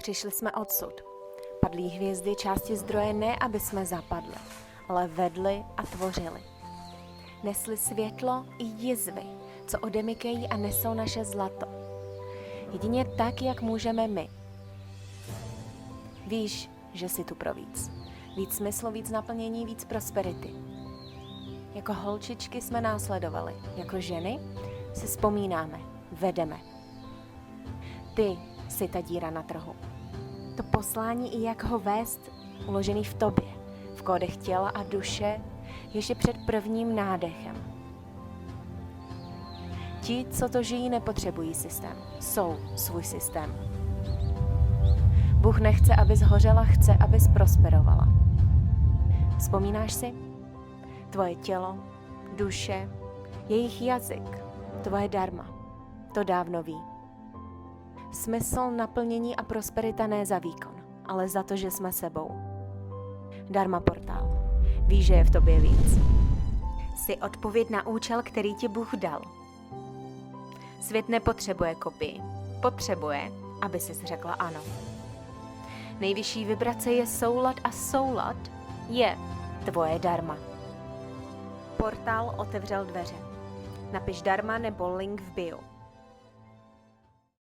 Přišli jsme odsud. Padlí hvězdy části zdroje ne, aby jsme zapadli, ale vedli a tvořili. Nesli světlo i jizvy, co odemykají a nesou naše zlato. Jedině tak, jak můžeme my. Víš, že jsi tu pro víc. Víc smyslu, víc naplnění, víc prosperity. Jako holčičky jsme následovali, jako ženy si vzpomínáme, vedeme. Ty jsi ta díra na trhu. To poslání i jak ho vést, uložený v tobě, v kódech těla a duše, ještě před prvním nádechem. Ti, co to žijí, nepotřebují systém, jsou svůj systém. Bůh nechce, abys hořela, chce, abys prosperovala. Vzpomínáš si? Tvoje tělo, duše, jejich jazyk, tvoje dharma, to dávno ví. Smysl, naplnění a prosperita ne za výkon, ale za to, že jsme sebou. Dharma portál. Víš, že je v tobě víc. Jsi odpověď na účel, který ti Bůh dal. Svět nepotřebuje kopii. Potřebuje, aby jsi řekla ano. Nejvyšší vibrace je soulad a soulad je tvoje dharma. Portál otevřel dveře. Napiš dharma nebo link v bio.